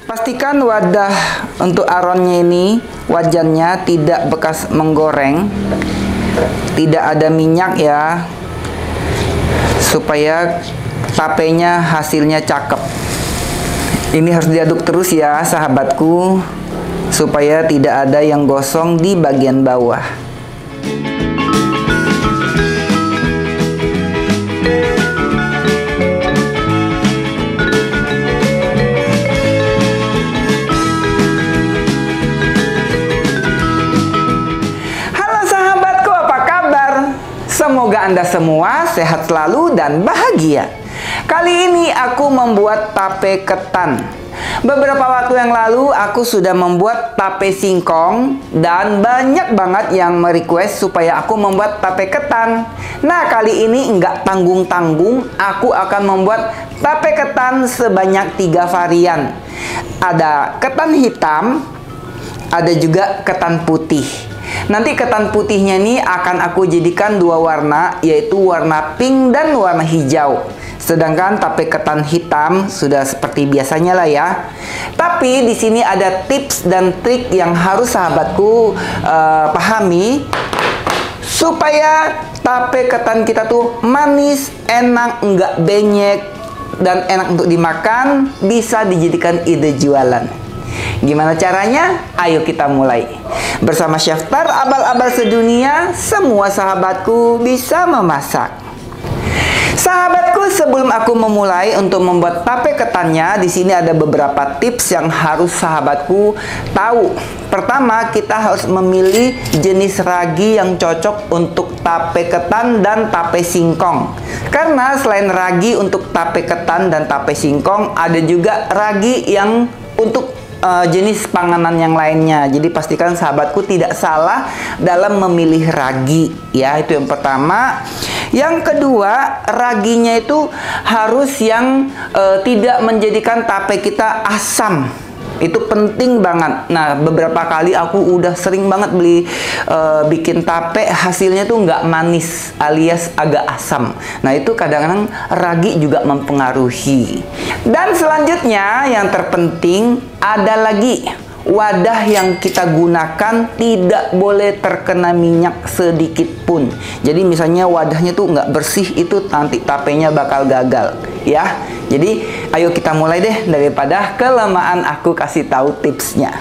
Pastikan wadah untuk aronnya ini, wajannya tidak bekas menggoreng, tidak ada minyak ya, supaya tapenya hasilnya cakep. Ini harus diaduk terus ya sahabatku, supaya tidak ada yang gosong di bagian bawah. Semoga Anda semua sehat selalu dan bahagia. Kali ini aku membuat tape ketan. Beberapa waktu yang lalu aku sudah membuat tape singkong dan banyak banget yang merequest supaya aku membuat tape ketan. Nah, kali ini enggak tanggung-tanggung, aku akan membuat tape ketan sebanyak 3 varian. Ada ketan hitam, ada juga ketan putih. Nanti ketan putihnya ini akan aku jadikan 2 warna, yaitu warna pink dan warna hijau. Sedangkan tape ketan hitam sudah seperti biasanya lah ya. Tapi di sini ada tips dan trik yang harus sahabatku pahami supaya tape ketan kita tuh manis, enak, enggak benyek, dan enak untuk dimakan, bisa dijadikan ide jualan. Gimana caranya? Ayo kita mulai. Bersama Chef Tar, abal-abal sedunia, semua sahabatku bisa memasak. Sahabatku, sebelum aku memulai untuk membuat tape ketannya, di sini ada beberapa tips yang harus sahabatku tahu. Pertama, kita harus memilih jenis ragi yang cocok untuk tape ketan dan tape singkong. Karena selain ragi untuk tape ketan dan tape singkong, ada juga ragi yang untuk jenis panganan yang lainnya. Jadi pastikan sahabatku tidak salah dalam memilih ragi ya, itu yang pertama. Yang kedua, raginya itu harus yang tidak menjadikan tape kita asam. Itu penting banget. Nah, beberapa kali aku udah sering banget beli bikin tape, hasilnya tuh nggak manis alias agak asam. Nah, itu kadang-kadang ragi juga mempengaruhi. Dan selanjutnya yang terpenting ada lagi, wadah yang kita gunakan tidak boleh terkena minyak sedikit pun. Jadi misalnya wadahnya tuh nggak bersih, itu nanti tapenya bakal gagal ya. Jadi ayo kita mulai deh, daripada kelamaan aku kasih tahu tipsnya.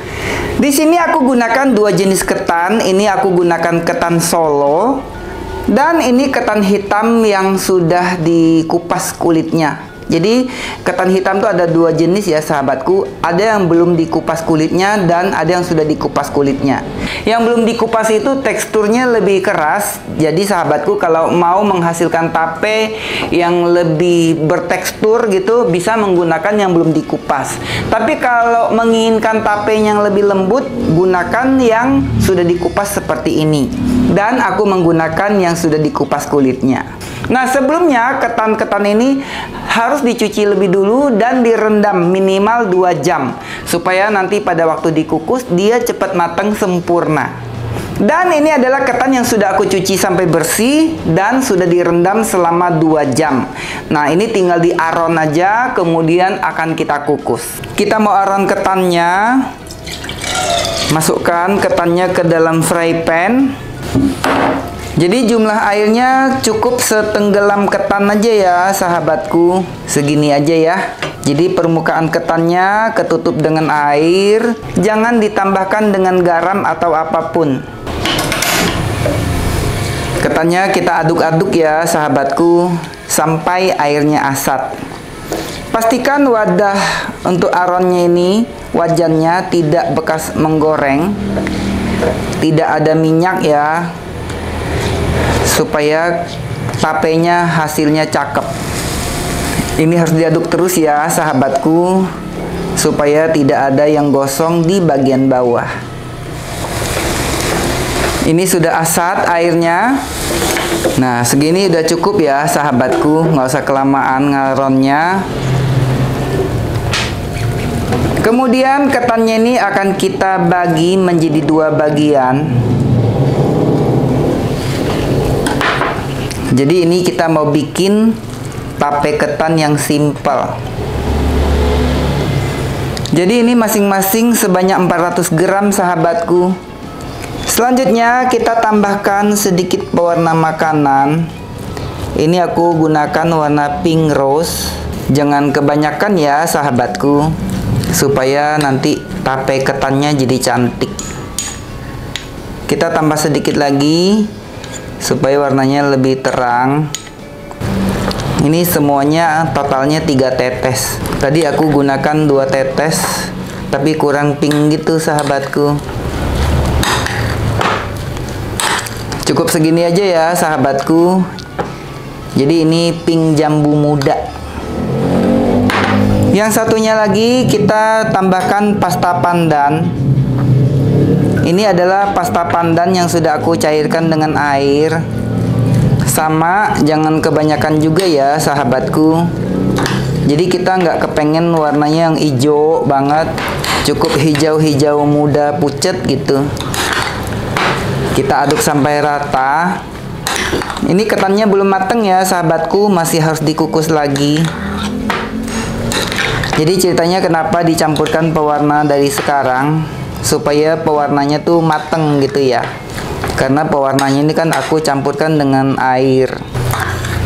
Di sini aku gunakan 2 jenis ketan. Ini aku gunakan ketan Solo dan ini ketan hitam yang sudah dikupas kulitnya. Jadi ketan hitam tuh ada 2 jenis ya sahabatku. Ada yang belum dikupas kulitnya dan ada yang sudah dikupas kulitnya. Yang belum dikupas itu teksturnya lebih keras. Jadi sahabatku kalau mau menghasilkan tape yang lebih bertekstur gitu, bisa menggunakan yang belum dikupas. Tapi kalau menginginkan tape yang lebih lembut, gunakan yang sudah dikupas seperti ini. Dan aku menggunakan yang sudah dikupas kulitnya. Nah, sebelumnya ketan-ketan ini harus dicuci lebih dulu dan direndam minimal 2 jam supaya nanti pada waktu dikukus dia cepat matang sempurna. Dan ini adalah ketan yang sudah aku cuci sampai bersih dan sudah direndam selama 2 jam. Nah, ini tinggal di aron aja, kemudian akan kita kukus. Kita mau aron ketannya. Masukkan ketannya ke dalam fry pan. Jadi jumlah airnya cukup setenggelam ketan aja ya sahabatku. Segini aja ya. Jadi permukaan ketannya ketutup dengan air. Jangan ditambahkan dengan garam atau apapun. Ketannya kita aduk-aduk ya sahabatku, sampai airnya asat. Pastikan wadah untuk aronnya ini, wajannya tidak bekas menggoreng, tidak ada minyak ya, supaya tapenya hasilnya cakep. Ini harus diaduk terus ya sahabatku, supaya tidak ada yang gosong di bagian bawah. Ini sudah asat airnya. Nah, segini udah cukup ya sahabatku, nggak usah kelamaan ngaronnya. Kemudian ketannya ini akan kita bagi menjadi 2 bagian. Jadi ini kita mau bikin tape ketan yang simple. Jadi ini masing-masing sebanyak 400 gram sahabatku. Selanjutnya kita tambahkan sedikit pewarna makanan. Ini aku gunakan warna pink rose. Jangan kebanyakan ya sahabatku, supaya nanti tape ketannya jadi cantik. Kita tambah sedikit lagi supaya warnanya lebih terang. Ini semuanya totalnya 3 tetes. Tadi aku gunakan 2 tetes, tapi kurang pink gitu sahabatku. Cukup segini aja ya sahabatku. Jadi ini pink jambu muda. Yang satunya lagi kita tambahkan pasta pandan. Ini adalah pasta pandan yang sudah aku cairkan dengan air. Sama, jangan kebanyakan juga ya sahabatku. Jadi kita nggak kepengen warnanya yang hijau banget. Cukup hijau-hijau muda pucet gitu. Kita aduk sampai rata. Ini ketannya belum mateng ya sahabatku, masih harus dikukus lagi. Jadi ceritanya kenapa dicampurkan pewarna dari sekarang, supaya pewarnanya tuh mateng gitu ya. Karena pewarnanya ini kan aku campurkan dengan air.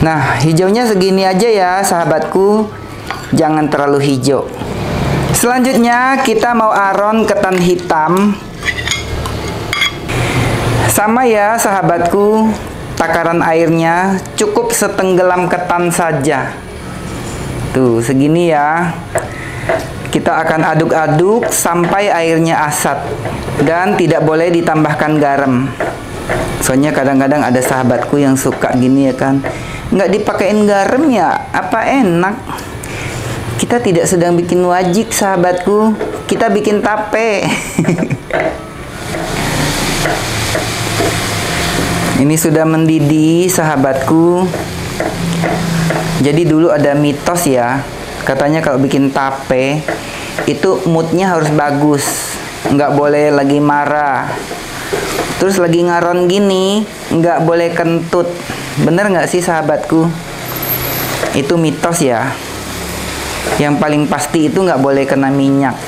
Nah, hijaunya segini aja ya sahabatku. Jangan terlalu hijau. Selanjutnya kita mau aron ketan hitam. Sama ya sahabatku, takaran airnya cukup setenggelam ketan saja. Tuh, segini ya. Kita akan aduk-aduk sampai airnya asat. Dan tidak boleh ditambahkan garam. Soalnya kadang-kadang ada sahabatku yang suka gini ya kan. Nggak dipakein garam ya, apa enak. Kita tidak sedang bikin wajik sahabatku. Kita bikin tape. Ini sudah mendidih sahabatku. Jadi dulu ada mitos ya, katanya kalau bikin tape itu moodnya harus bagus, nggak boleh lagi marah. Terus lagi ngaron gini, nggak boleh kentut. Bener nggak sih sahabatku? Itu mitos ya. Yang paling pasti itu nggak boleh kena minyak.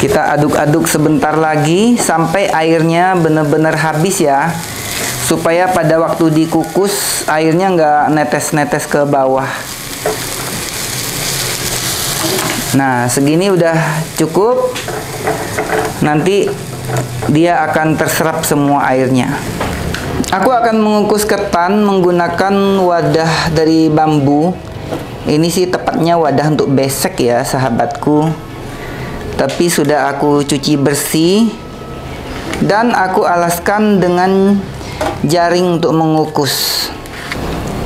Kita aduk-aduk sebentar lagi sampai airnya benar-benar habis ya. Supaya pada waktu dikukus airnya nggak netes-netes ke bawah. Nah, segini udah cukup. Nanti dia akan terserap semua airnya. Aku akan mengukus ketan menggunakan wadah dari bambu. Ini sih tepatnya wadah untuk besek ya sahabatku. Tapi sudah aku cuci bersih. Dan aku alaskan dengan jaring untuk mengukus.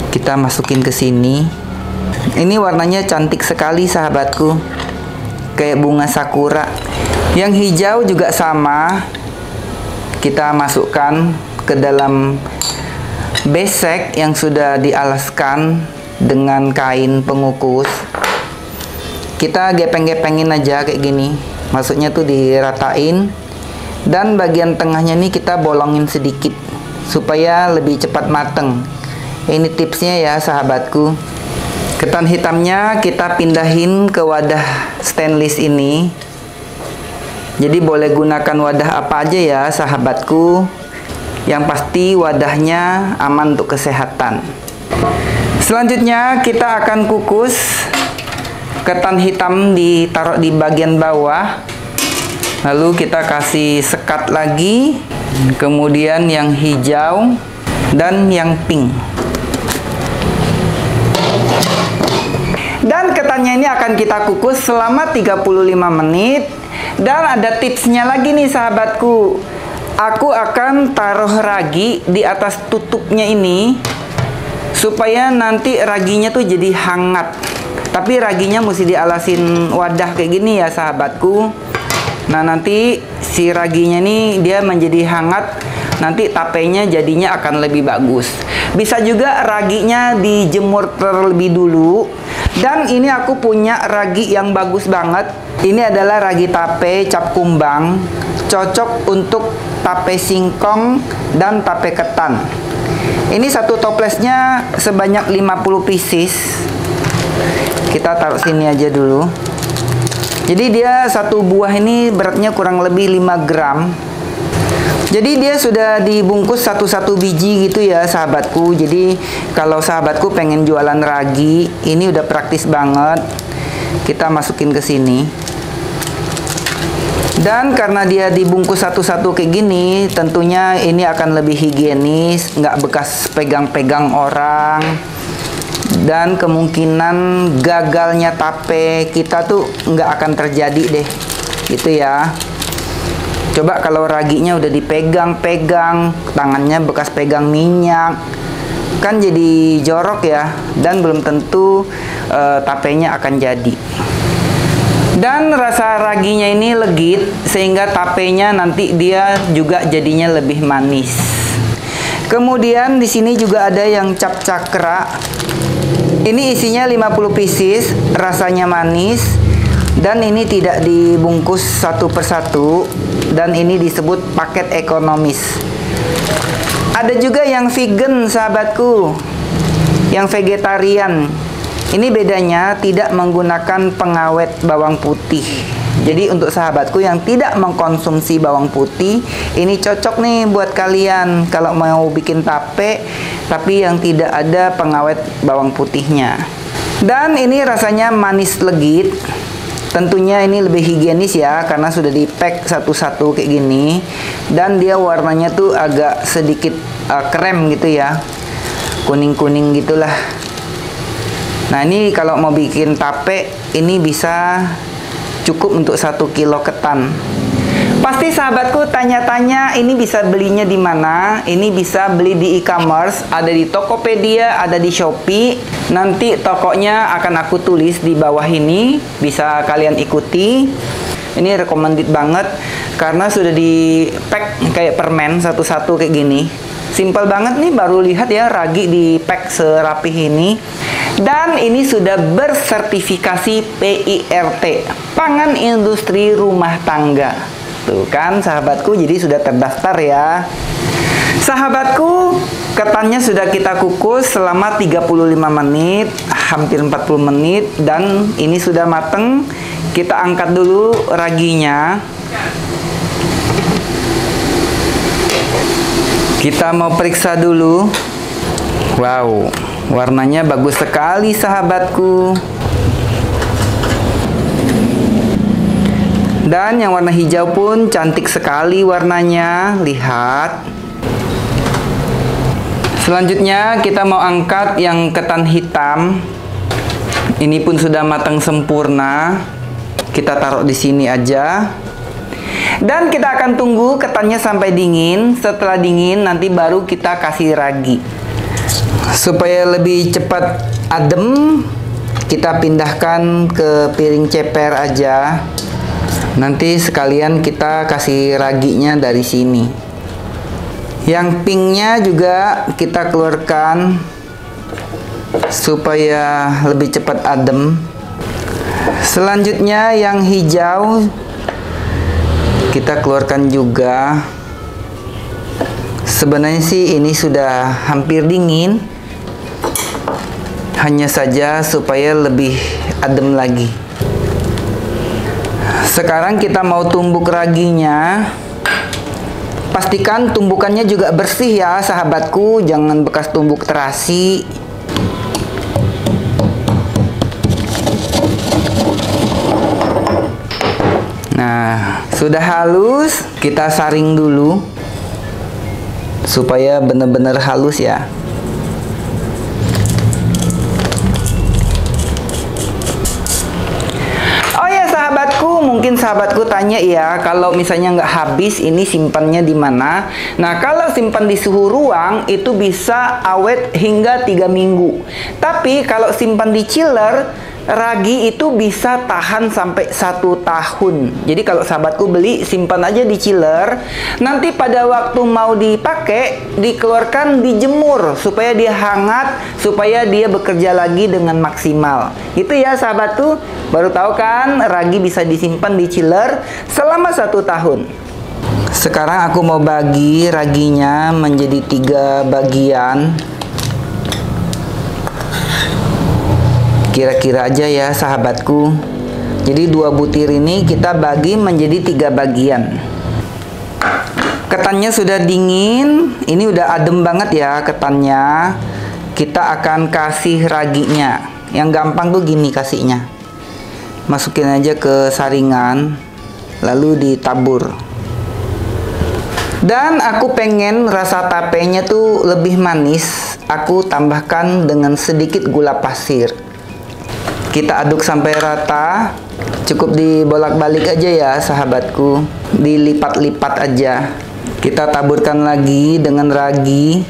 Kita masukin ke sini. Ini warnanya cantik sekali sahabatku. Kayak bunga sakura. Yang hijau juga sama. Kita masukkan ke dalam besek yang sudah dialaskan dengan kain pengukus. Kita gepeng-gepengin aja kayak gini. Maksudnya tuh diratain. Dan bagian tengahnya nih kita bolongin sedikit supaya lebih cepat mateng. Ini tipsnya ya sahabatku. Ketan hitamnya kita pindahin ke wadah stainless ini. Jadi boleh gunakan wadah apa aja ya sahabatku. Yang pasti wadahnya aman untuk kesehatan. Selanjutnya kita akan kukus. Ketan hitam ditaruh di bagian bawah. Lalu kita kasih sekat lagi. Kemudian yang hijau dan yang pink. Dan ketannya ini akan kita kukus selama 35 menit. Dan ada tipsnya lagi nih sahabatku. Aku akan taruh ragi di atas tutupnya ini. Supaya nanti raginya tuh jadi hangat. Tapi raginya mesti dialasin wadah kayak gini ya sahabatku. Nah nanti si raginya nih dia menjadi hangat. Nanti tapenya jadinya akan lebih bagus. Bisa juga raginya dijemur terlebih dulu. Dan ini aku punya ragi yang bagus banget. Ini adalah ragi tape cap kumbang. Cocok untuk tape singkong dan tape ketan. Ini satu toplesnya sebanyak 50 pieces. Kita taruh sini aja dulu. Jadi dia satu buah ini beratnya kurang lebih 5 gram. Jadi dia sudah dibungkus satu-satu biji gitu ya sahabatku. Jadi kalau sahabatku pengen jualan ragi, ini udah praktis banget. Kita masukin ke sini. Dan karena dia dibungkus satu-satu kayak gini, tentunya ini akan lebih higienis, nggak bekas pegang-pegang orang. Dan kemungkinan gagalnya tape kita tuh nggak akan terjadi deh. Gitu ya. Coba kalau raginya udah dipegang-pegang, tangannya bekas pegang minyak, kan jadi jorok ya, dan belum tentu tapenya akan jadi. Dan rasa raginya ini legit, sehingga tapenya nanti dia juga jadinya lebih manis. Kemudian di sini juga ada yang cap cakra. Ini isinya 50 pieces, rasanya manis. Dan ini tidak dibungkus satu persatu, dan ini disebut paket ekonomis. Ada juga yang vegan sahabatku, yang vegetarian. Ini bedanya tidak menggunakan pengawet bawang putih. Jadi untuk sahabatku yang tidak mengkonsumsi bawang putih, ini cocok nih buat kalian kalau mau bikin tape, tapi yang tidak ada pengawet bawang putihnya. Dan ini rasanya manis legit. Tentunya ini lebih higienis ya, karena sudah di-pack satu-satu kayak gini. Dan dia warnanya tuh agak sedikit krem gitu ya, kuning-kuning gitulah. Nah ini kalau mau bikin tape, ini bisa cukup untuk 1 kilo ketan. Pasti sahabatku tanya-tanya ini bisa belinya di mana? Ini bisa beli di e-commerce, ada di Tokopedia, ada di Shopee. Nanti tokonya akan aku tulis di bawah ini, bisa kalian ikuti. Ini recommended banget karena sudah di pack kayak permen satu-satu kayak gini. Simple banget nih, baru lihat ya ragi di pack serapih ini. Dan ini sudah bersertifikasi PIRT, Pangan Industri Rumah Tangga. Tuh kan sahabatku, jadi sudah terdaftar ya. Sahabatku, ketannya sudah kita kukus selama 35 menit, hampir 40 menit, dan ini sudah mateng. Kita angkat dulu raginya. Kita mau periksa dulu. Wow, warnanya bagus sekali sahabatku. Dan yang warna hijau pun cantik sekali warnanya. Lihat. Selanjutnya kita mau angkat yang ketan hitam. Ini pun sudah matang sempurna. Kita taruh di sini aja. Dan kita akan tunggu ketannya sampai dingin. Setelah dingin nanti baru kita kasih ragi. Supaya lebih cepat adem, kita pindahkan ke piring ceper aja. Nanti sekalian kita kasih raginya dari sini. Yang pinknya juga kita keluarkan supaya lebih cepat adem. Selanjutnya yang hijau kita keluarkan juga. Sebenarnya sih ini sudah hampir dingin. Hanya saja supaya lebih adem lagi. Sekarang kita mau tumbuk raginya. Pastikan tumbukannya juga bersih ya sahabatku, jangan bekas tumbuk terasi. Nah, sudah halus, kita saring dulu supaya benar-benar halus ya. Mungkin sahabatku tanya ya, kalau misalnya nggak habis ini simpannya di mana? Nah, kalau simpan di suhu ruang itu bisa awet hingga 3 minggu. Tapi kalau simpan di chiller, ragi itu bisa tahan sampai 1 tahun. Jadi kalau sahabatku beli, simpan aja di chiller. Nanti pada waktu mau dipakai, dikeluarkan, dijemur supaya dia hangat, supaya dia bekerja lagi dengan maksimal. Itu ya sahabatku. Baru tahu kan, ragi bisa disimpan di chiller selama 1 tahun. Sekarang aku mau bagi raginya menjadi 3 bagian. Kira-kira aja ya sahabatku. Jadi 2 butir ini kita bagi menjadi 3 bagian. Ketannya sudah dingin, ini udah adem banget ya ketannya. Kita akan kasih raginya. Yang gampang tuh gini kasihnya. Masukin aja ke saringan, lalu ditabur. Dan aku pengen rasa tapenya tuh lebih manis. Aku tambahkan dengan sedikit gula pasir. Kita aduk sampai rata. Cukup dibolak-balik aja ya sahabatku. Dilipat-lipat aja. Kita taburkan lagi dengan ragi.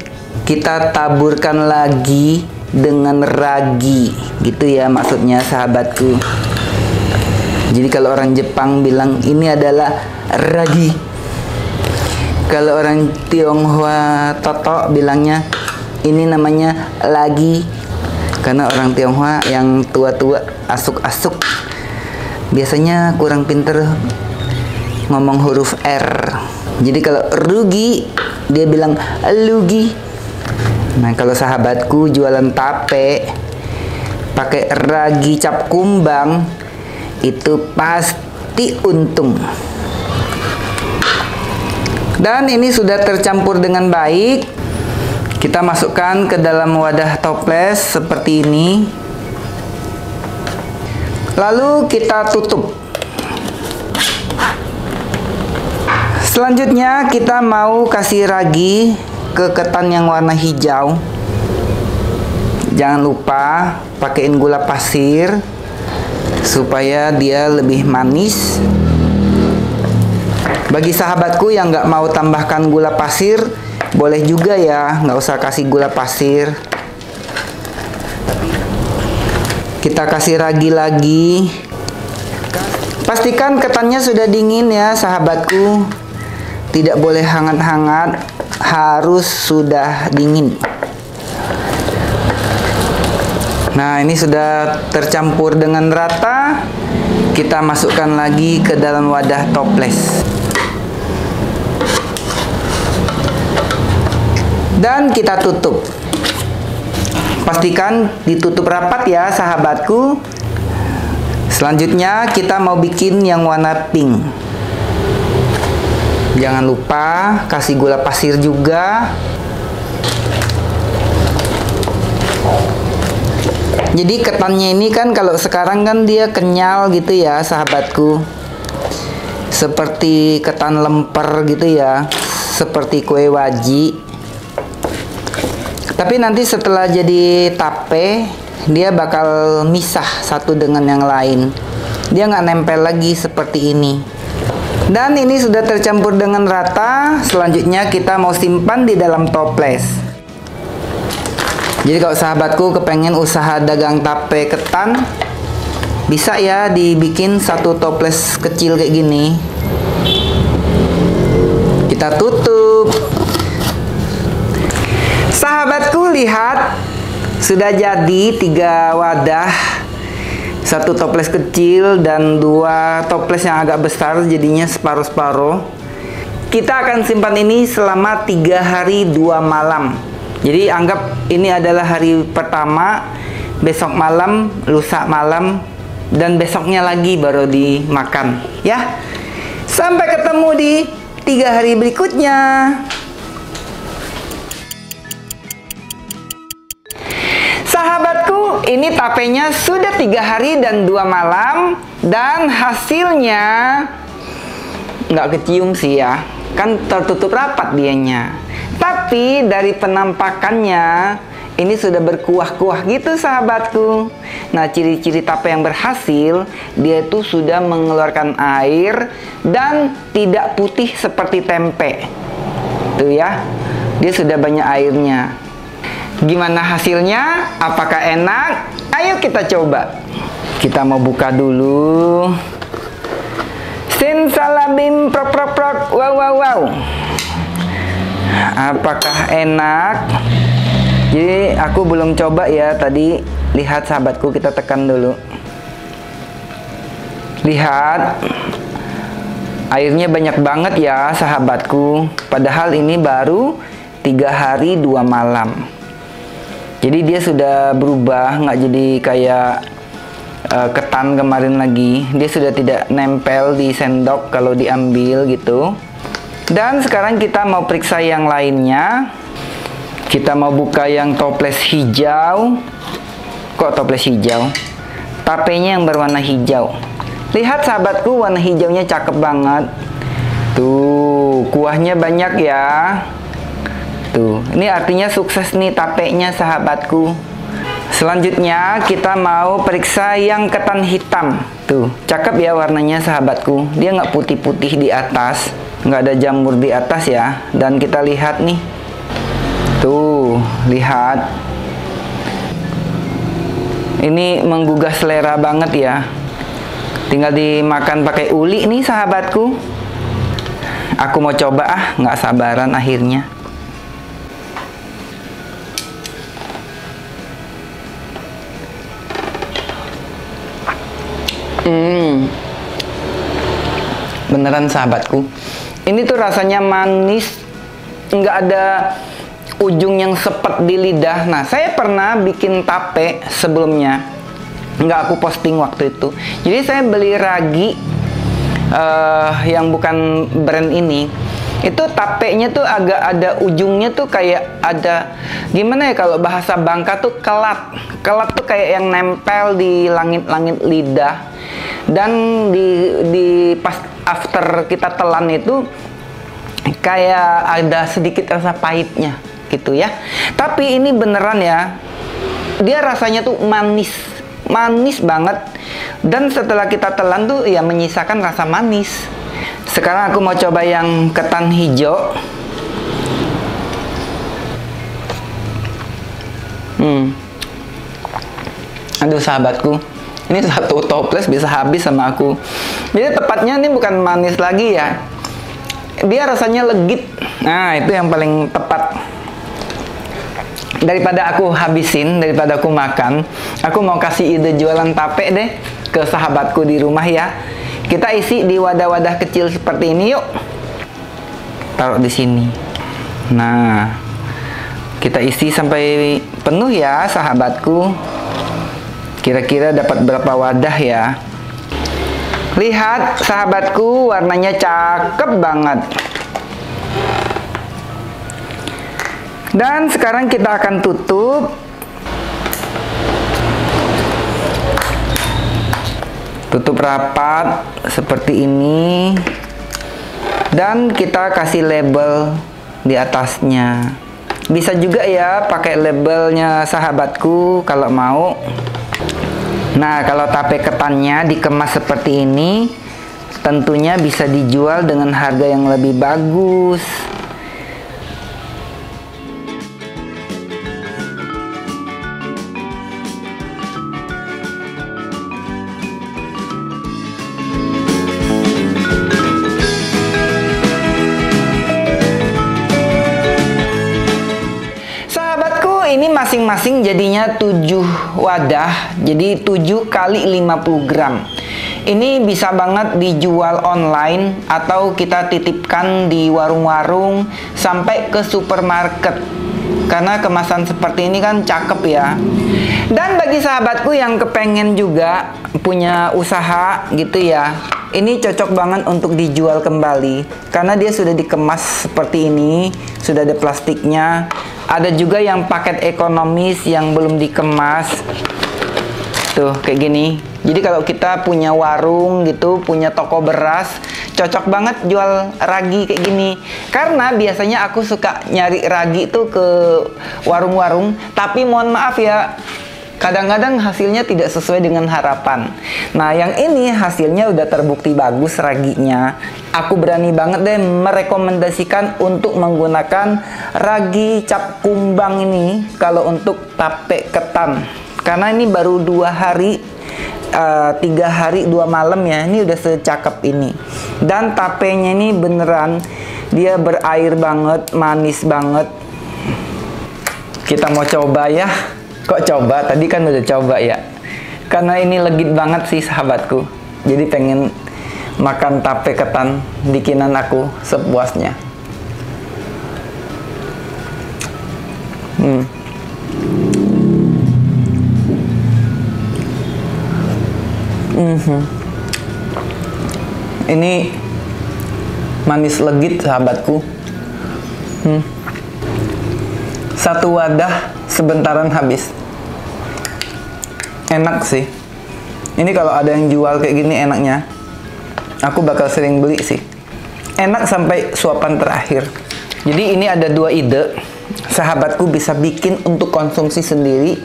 Kita taburkan lagi dengan ragi. Gitu ya maksudnya sahabatku. Jadi kalau orang Jepang bilang ini adalah ragi. Kalau orang Tionghoa Toto bilangnya ini namanya lagi. Karena orang Tionghoa yang tua-tua asuk-asuk biasanya kurang pinter ngomong huruf R. Jadi kalau rugi dia bilang lugi. Nah kalau sahabatku jualan tape pakai ragi cap kumbang itu pasti untung. Dan ini sudah tercampur dengan baik. Kita masukkan ke dalam wadah toples seperti ini. Lalu kita tutup. Selanjutnya kita mau kasih ragi ke ketan yang warna hijau. Jangan lupa pakein gula pasir supaya dia lebih manis. Bagi sahabatku yang nggak mau tambahkan gula pasir, boleh juga ya, nggak usah kasih gula pasir. Kita kasih ragi lagi. Pastikan ketannya sudah dingin ya sahabatku. Tidak boleh hangat-hangat, harus sudah dingin. Nah, ini sudah tercampur dengan rata. Kita masukkan lagi ke dalam wadah toples. Dan kita tutup. Pastikan ditutup rapat ya sahabatku. Selanjutnya kita mau bikin yang warna pink. Jangan lupa kasih gula pasir juga. Jadi ketannya ini kan kalau sekarang kan dia kenyal gitu ya sahabatku. Seperti ketan lemper gitu ya. Seperti kue waji. Tapi nanti setelah jadi tape, dia bakal misah satu dengan yang lain. Dia nggak nempel lagi seperti ini. Dan ini sudah tercampur dengan rata. Selanjutnya kita mau simpan di dalam toples. Jadi kalau sahabatku kepengen usaha dagang tape ketan, bisa ya dibikin satu toples kecil kayak gini. Kita tutup. Sahabatku lihat, sudah jadi 3 wadah. 1 toples kecil dan 2 toples yang agak besar, jadinya separuh-separuh. Kita akan simpan ini selama 3 hari 2 malam. Jadi anggap ini adalah hari pertama, besok malam, lusa malam, dan besoknya lagi baru dimakan ya. Sampai ketemu di 3 hari berikutnya. Sahabatku, ini tapenya sudah 3 hari dan 2 malam. Dan hasilnya nggak kecium sih ya. Kan tertutup rapat dianya. Tapi dari penampakannya, ini sudah berkuah-kuah gitu sahabatku. Nah, ciri-ciri tape yang berhasil, dia itu sudah mengeluarkan air dan tidak putih seperti tempe. Tuh ya, dia sudah banyak airnya. Gimana hasilnya? Apakah enak? Ayo kita coba. Kita mau buka dulu. Sin salabim prok prok prok. Wow wow wow. Apakah enak? Jadi aku belum coba ya tadi. Lihat sahabatku, kita tekan dulu. Lihat. Airnya banyak banget ya sahabatku. Padahal ini baru 3 hari 2 malam. Jadi dia sudah berubah, nggak jadi kayak ketan kemarin lagi. Dia sudah tidak nempel di sendok kalau diambil gitu. Dan sekarang kita mau periksa yang lainnya. Kita mau buka yang toples hijau. Kok toples hijau? Tapenya yang berwarna hijau. Lihat sahabatku, warna hijaunya cakep banget. Tuh, kuahnya banyak ya. Tuh, ini artinya sukses nih tapenya sahabatku. Selanjutnya kita mau periksa yang ketan hitam. Tuh, cakep ya warnanya sahabatku. Dia nggak putih-putih di atas, nggak ada jamur di atas ya. Dan kita lihat nih. Tuh, lihat. Ini menggugah selera banget ya. Tinggal dimakan pakai uli nih sahabatku. Aku mau coba nggak sabaran akhirnya. Beneran sahabatku. Ini tuh rasanya manis, nggak ada ujung yang sepet di lidah. Nah, saya pernah bikin tape sebelumnya, nggak aku posting waktu itu. Jadi saya beli ragi yang bukan brand ini. Itu tapenya tuh agak ada ujungnya tuh kayak ada, gimana ya kalau bahasa Bangka tuh kelat. Kelat tuh kayak yang nempel di langit-langit lidah. Dan di pas after kita telan itu kayak ada sedikit rasa pahitnya gitu ya. Tapi ini beneran ya, dia rasanya tuh manis banget. Dan setelah kita telan tuh ya menyisakan rasa manis. Sekarang aku mau coba yang ketan hijau. Aduh sahabatku, ini satu toples bisa habis sama aku. Jadi tepatnya ini bukan manis lagi ya, dia rasanya legit. Nah, itu yang paling tepat. Daripada aku habisin, daripada aku makan, aku mau kasih ide jualan tape deh ke sahabatku di rumah ya. Kita isi di wadah-wadah kecil seperti ini yuk. Taruh di sini. Nah, kita isi sampai penuh ya sahabatku. Kira-kira dapat berapa wadah ya? Lihat sahabatku, warnanya cakep banget. Dan sekarang kita akan tutup. Tutup rapat seperti ini. Dan kita kasih label di atasnya. Bisa juga ya pakai labelnya sahabatku kalau mau. Nah, kalau tape ketannya dikemas seperti ini, tentunya bisa dijual dengan harga yang lebih bagus. Ini masing-masing jadinya 7 wadah, jadi 7 kali 50 gram. Ini bisa banget dijual online atau kita titipkan di warung-warung sampai ke supermarket. Karena kemasan seperti ini kan cakep ya. Dan bagi sahabatku yang kepengen juga punya usaha gitu ya, ini cocok banget untuk dijual kembali. Karena dia sudah dikemas seperti ini, sudah ada plastiknya. Ada juga yang paket ekonomis yang belum dikemas. Tuh, kayak gini. Jadi kalau kita punya warung gitu, punya toko beras, cocok banget jual ragi kayak gini. Karena biasanya aku suka nyari ragi tuh ke warung-warung, tapi mohon maaf ya, kadang-kadang hasilnya tidak sesuai dengan harapan. Nah, yang ini hasilnya udah terbukti bagus raginya. Aku berani banget deh merekomendasikan untuk menggunakan ragi cap kumbang ini kalau untuk tape ketan. Karena ini baru 2 hari, 3 hari 2 malam ya, ini udah secakep ini. Dan tapenya ini beneran dia berair banget, manis banget. Kita mau coba ya. Kok coba? Tadi kan udah coba ya. Karena ini legit banget sih sahabatku. Jadi pengen makan tape ketan bikinan aku sepuasnya. Ini manis legit sahabatku. Satu wadah sebentaran habis. Enak sih. Ini kalau ada yang jual kayak gini enaknya, aku bakal sering beli sih. Enak sampai suapan terakhir. Jadi ini ada dua ide. Sahabatku bisa bikin untuk konsumsi sendiri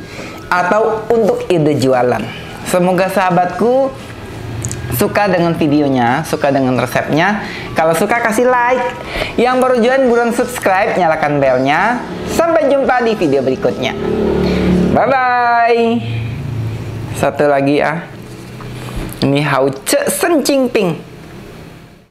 atau untuk ide jualan. Semoga sahabatku suka dengan videonya, suka dengan resepnya. Kalau suka kasih like. Yang baru join buruan subscribe, nyalakan belnya. Sampai jumpa di video berikutnya. Bye bye. Satu lagi ya. Ini hao ce sen jing ping.